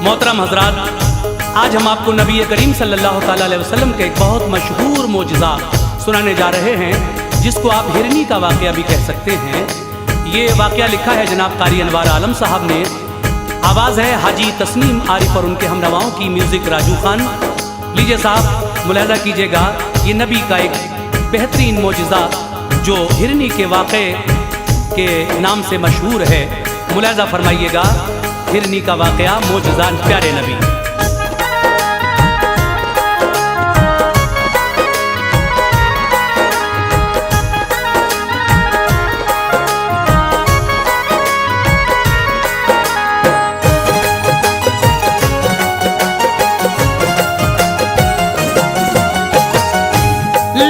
मोहतरम हजरात, आज हम आपको नबी करीम सल्लल्लाहु ताला अलैहि वसल्लम के एक बहुत मशहूर मोजज़ा सुनाने जा रहे हैं, जिसको आप हिरनी का वाक़या भी कह सकते हैं। ये वाक़या लिखा है जनाब कारी अनवार आलम साहब ने। आवाज़ है हाजी तस्नीम आरिफ और उनके हमनवाओं की, म्यूज़िक राजू खान। लीजिए साहब, मुलाहज़ा कीजिएगा, ये नबी का एक बेहतरीन मोजज़ा जो हिरनी के वाक़े के नाम से मशहूर है। मुलाहज़ा फरमाइएगा, हिरनी का वाक़या, मोजज़ा प्यारे नबी।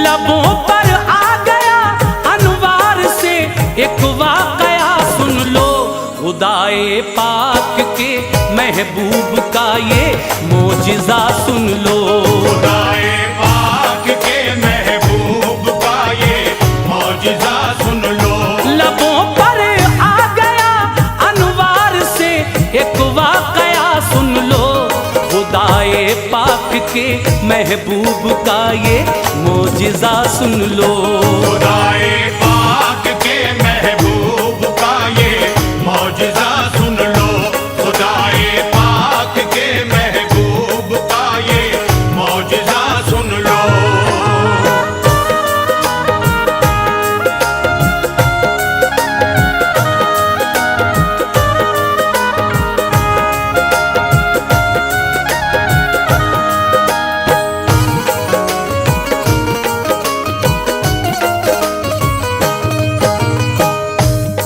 लबों पर आ गया अनवार से एक वाक़या, सुन लो खुदाए पाक के महबूब का ये मोजज़ा सुन लो। खुदाए पाक के महबूब का ये मोजज़ा सुन लो। लबों पर आ गया अनवार से एक वाक़या, सुन लो खुदाए पाक के महबूब का ये मोजज़ा सुन लो। खुदाए पाक के महबूब का ये मोजज़ा सुन लो। खुदाए पाक के महबूब का ये मोजज़ा सुन लो।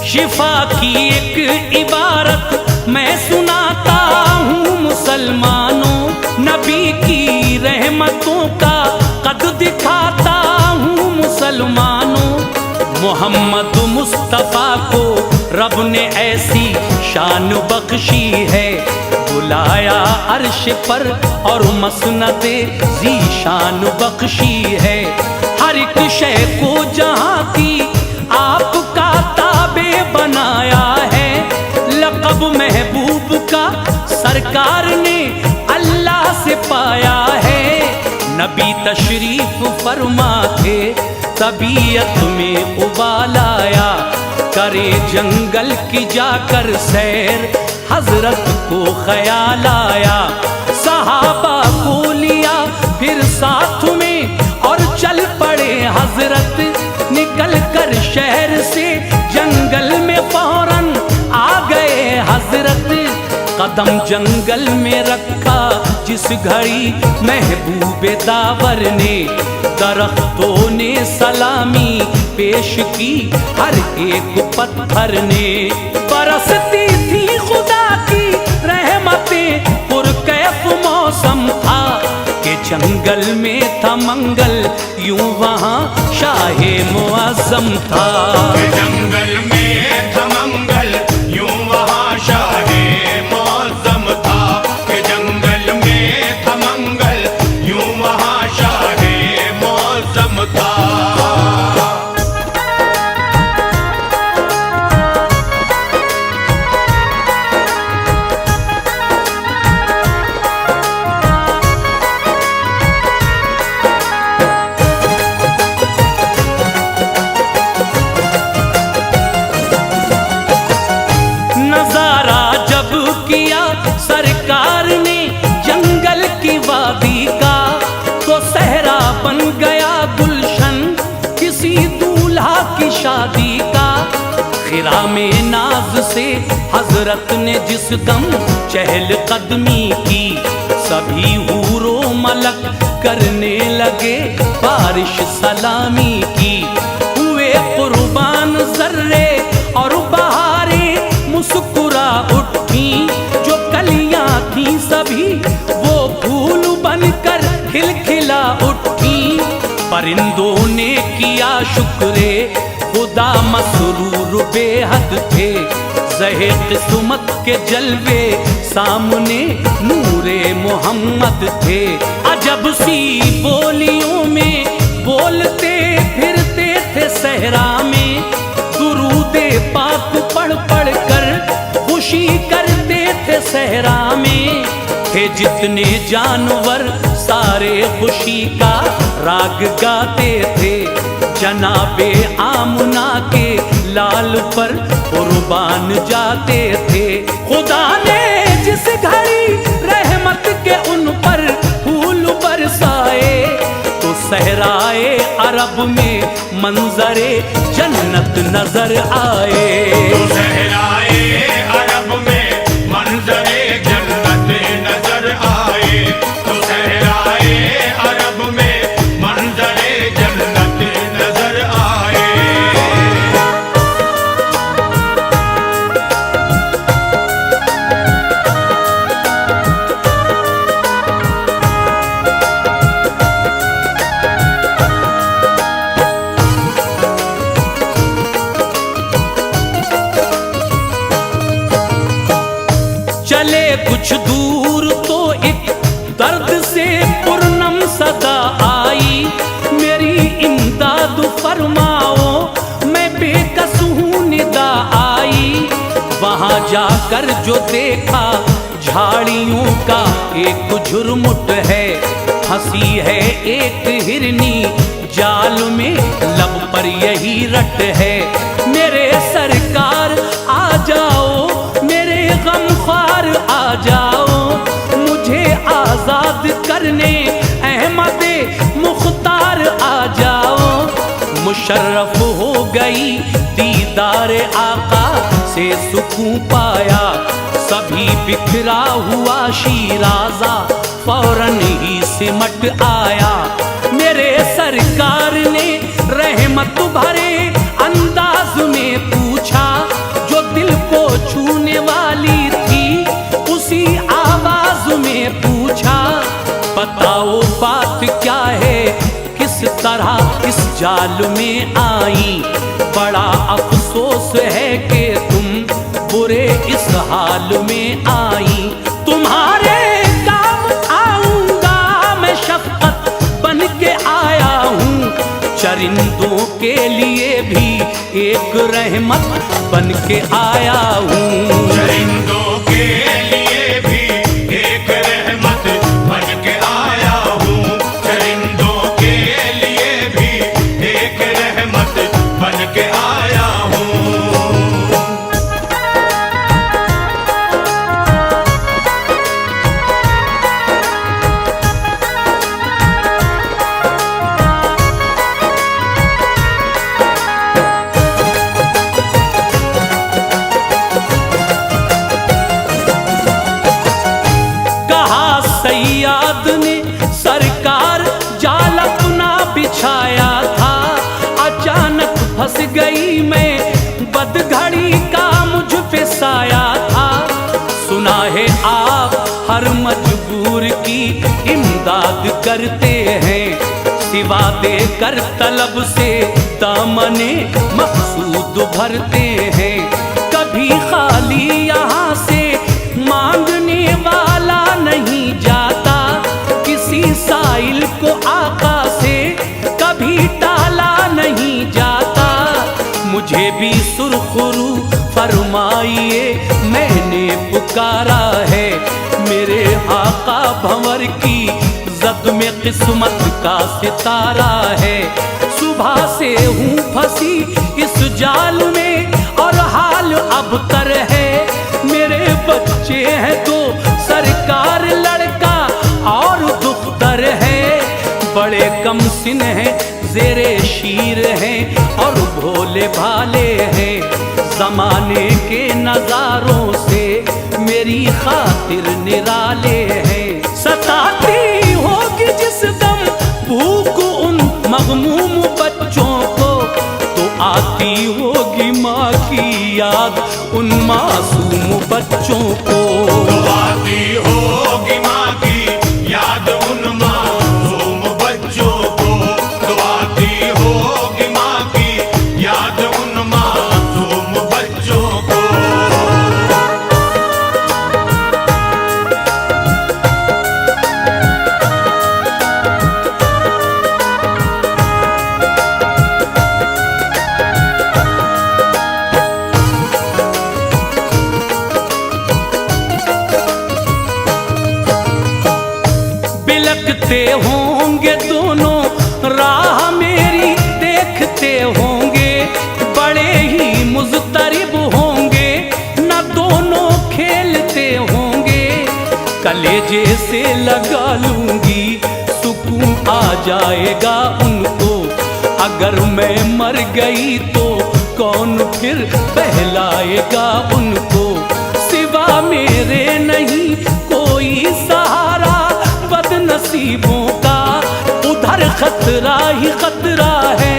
शिफा की एक इबारत मैं सुनाता हूँ मुसलमानों, नबी की रहमतों का कद दिखाता हूँ मुसलमानों। मोहम्मद मुस्तफ़ा को रब ने ऐसी शान बख्शी है, बुलाया अर्श पर और मसनदे ज़ीशान बख्शी है। हर एक शय को जहाँ की आपका ताबे बनाया है, लक़ब महबूब का सरकार ने अल्लाह से पाया है। नबी तशरीफ फरमा थे, तबीयत में उबाल आया, करे जंगल की जाकर सैर, हजरत को ख्याल आया। सहाबा को लिया फिर साथ में और चल पड़े हजरत, निकल कर शहर से जंगल में फौरन आ गए हजरत। कदम जंगल में रखा जिस घड़ी महबूबे दावर ने, दरख्तों ने सलामी पेश की हर एक पत्थर ने। बरसती थी खुदा की रहमतें, पुरकैफ मौसम था कि जंगल में था मंगल, यूं वहाँ शाहे मुअज़्ज़म था। जंगल में था मंगल, यूं वहाँ शाहे मुअज़्ज़म था। जंगल में था मंगल, यूं वहाँ शाहे मुअज़्ज़म था। नजारा जब किया सरकार ने जंगल की वादी का, तो सहरा बन गया गुलशन किसी दूल्हा की शादी का। खिरा में नाज से हजरत ने जिस दम चहल कदमी की, सभी हूरो मलक करने लगे बारिश सलामी की। हुए कुर्बान जर्रे और बहारे मुस्कुरा उठी, जो कलियां थी सभी वो फूल बनकर खिलखिला उठी। परिंदों ने किया शुक्रे खुदा, मसरूर बेहद थे, ज़हे किस्मत के जलवे सामने नूरे मोहम्मद थे। अजब सी बोलियों में बोलते फिरते थे सहरा में, दुरूदे पाक पढ़ पढ़ कर खुशी करते थे सहरा में। थे जितने जानवर सारे खुशी का राग गाते थे। जनाबे आमना के लाल पर कुर्बान जाते थे। खुदा ने जिस घड़ी रहमत के उन पर फूल बरसाए, तो सहराए अरब में मंजरे जन्नत नजर आए। तो सहराए अरब में मंजरे जन्नत नजर आए। तो सहराए अरब में मंजरे जन्नत नजर आए। चले कुछ दूर तो एक दर्द से पुरनम सदा आई, मेरी इमदाद फरमाओ मैं बेकस हूँ निदा आई। वहां जाकर जो देखा झाड़ियों का एक झुरमुट है, हंसी है एक हिरनी जाल में लब पर यही रट है। मेरे सरकार आ जाओ, मेरे गमख्वार आ जाओ, मुझे आजाद करने अहमद मुख्तार आ जाओ। मुशर्रफ हो गई दीदार आका से सुकून पाया, सभी बिखरा हुआ शीराजा फौरन ही सिमट आया। मेरे सरकार ने रहमत भरे अंदाज में पूछा, जो दिल को छूने वाली थी उसी आवाज में पूछा, बताओ बात क्या है, किस तरह इस जाल में आई। बड़ा अफसोस है कि तुम बुरे इस हाल में आई। तुम्हारे काम आऊंगा मैं शफकत बन के आया हूँ, चरिंदों के लिए भी एक रहमत बन के आया हूँ। चरिंदों के लिए भी एक रहमत बन के आया हूँ। चरिंदों के लिए भी एक रहमत बन के आया हूँ। सैयाद ने सरकार जाल अपना बिछाया था, अचानक फंस गई मैं बदघड़ी का मुझ पे साया था। सुना है आप हर मजबूर की इमदाद करते हैं, सिवा देकर तलब से दामने मकसूद भरते हैं। कभी खाली यहाँ से मांगने वाला नहीं जाता, किसी साइल को आका से कभी टाला नहीं जाता। मुझे भी सुरखरू फरमाइए मैंने पुकारा है, मेरे आका भंवर की जद में किस्मत का सितारा है। सुबह से हूँ फंसी इस जाल में और हाल अबतर है। मेरे बच्चे हैं तो सरकार लड़का और दुख्तर है, बड़े कम सिन हैं जेरे शीर हैं और भोले भाले हैं। जमाने के नजारों से मेरी खातिर निराले हैं। सताती होगी जिस दम भूख उन मगमूम बच्चों को, तो आती होगी माँ की याद उन मासूम बच्चों को। तो आती होगी माँ की याद उन मासूम बच्चों को। तो आती होगी माँ की याद उन मासूम बच्चों को। चलते होंगे दोनों, राह मेरी देखते होंगे, बड़े ही मुज़तरिब होंगे, न दोनों खेलते होंगे। कलेजे से लगा लूंगी, सुकून आ जाएगा उनको, अगर मैं मर गई तो कौन फिर बहलाएगा उनको। सिवा मेरे नहीं कोई सहारा बदनसीबों का, उधर खतरा ही खतरा है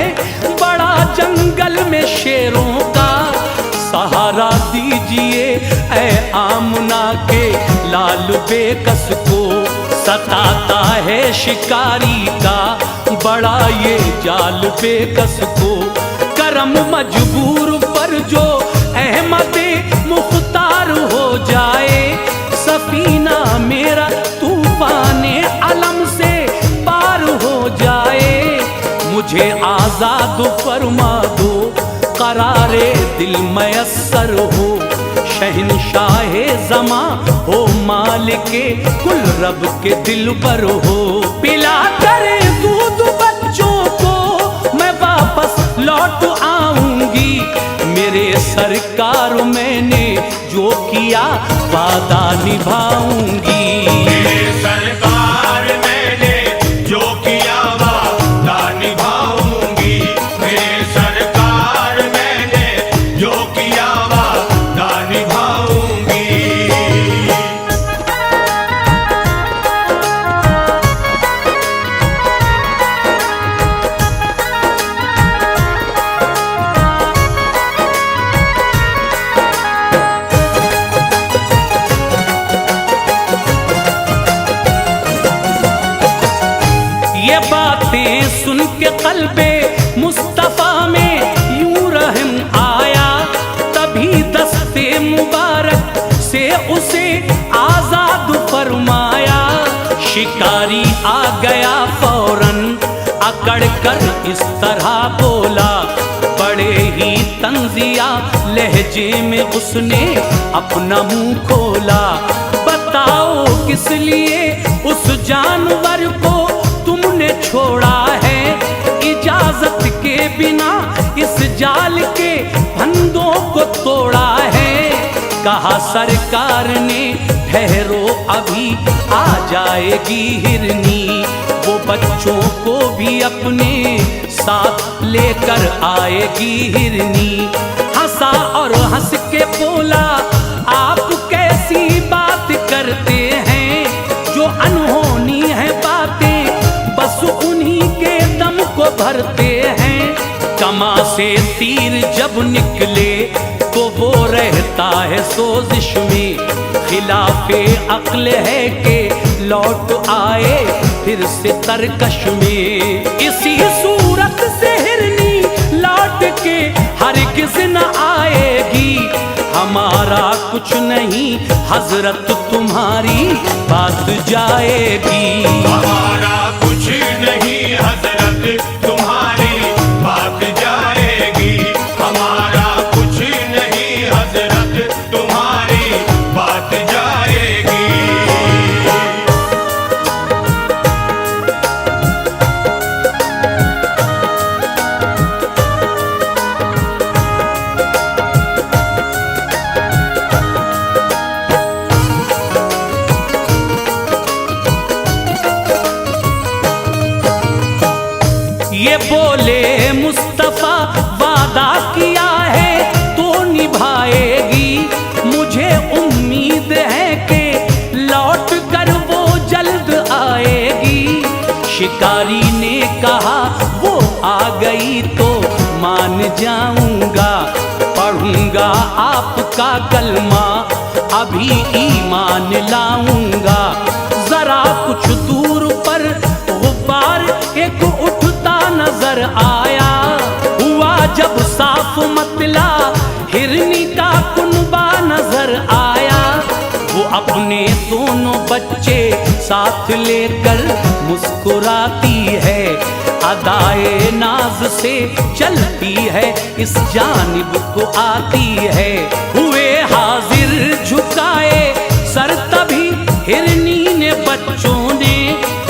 बड़ा जंगल में शेरों का। सहारा दीजिए ऐ आमना के लाल बेकस को, सताता है शिकारी का बड़ा ये जाल बेकस को। करम मजबूर पर जो अहमदे मुख्तार हो जाए, सफीना मेरा तूफाने अलम से पार हो जाए। मुझे आजाद फरमा दो, करारे दिल मयस्सर हो, शहनशाहे ज़मा हो, मालिके कुल रब के दिल पर हो। पिला करे दूध बच्चों को मैं वापस लौट आऊंगी, मेरे सरकार मैंने जो किया वादा निभाऊंगी। मेरे सरकार मैंने जो किया वादा निभाऊंगी, मेरे सरकार मैंने जो किया वादा निभाऊंगी। ये बातें सुन के क़ल्बे मुस्तफ़ा में यूं रहम आया, तभी दस्ते मुबारक से उसे आजाद फरमाया। शिकारी आ गया फौरन अकड़ कर इस तरह बोला, बड़े ही तंजिया लहजे में उसने अपना मुंह खोला। बताओ किस लिए उस जानवर को तुमने छोड़ा है, इजाजत के बिना इस जाल के फंदों को तोड़ा है। कहा सरकार ने ठहरो अभी आ जाएगी हिरनी, वो बच्चों को भी अपने साथ लेकर आएगी हिरनी। हंसा और हंस के बोला, आप कैसी बात करते हैं, जो अनहोनी है बातें बस उन्हीं के दम को भरते हैं। कमा से तीर जब निकले तो वो रहता है सोजिश में, खिलाफे अक्ल है कि लौट आए फिर से तरकश में। इसी सूरत से हिरनी लौट के हरगिज़ न आएगी, हमारा कुछ नहीं हजरत तुम्हारी बात जाएगी। हमारा कुछ नहीं हजरत तुम्हारी बात जाएगी, हमारा कुछ नहीं हजरत तुम्हारी बात जाएगी। ये बोले मुस्तफ़ा वादा किया है तो निभाएगी, मुझे उम्मीद है कि लौट कर वो जल्द आएगी। शिकारी ने कहा वो आ गई तो मान जाऊंगा, पढ़ूंगा आपका कलमा अभी ईमान लाऊंगा। जरा कुछ दूर पर गुब्बार एक उठता नजर आया, हुआ जब साफ मतला हिरनी का कुनबा नजर आया। वो अपने दोनों बच्चे साथ लेकर मुस्कुराती है, अदाए नाज से चलती है इस जानिब को आती है। हुए हाजिर झुकाए सर तभी हिरनी ने बच्चों ने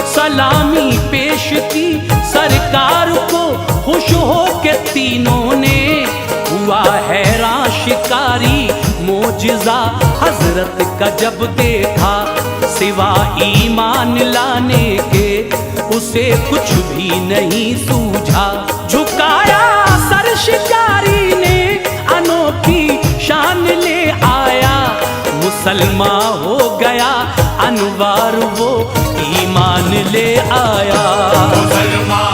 सलाम तीनों ने हुआ हैरान शिकारी मोजिज़ा हजरत का जब देखा, सिवा ईमान लाने के उसे कुछ भी नहीं सूझा। झुकाया सर शिकारी ने अनोखी शान ले आया, मुसलमान हो गया अनवार वो ईमान ले आया। मुसलमान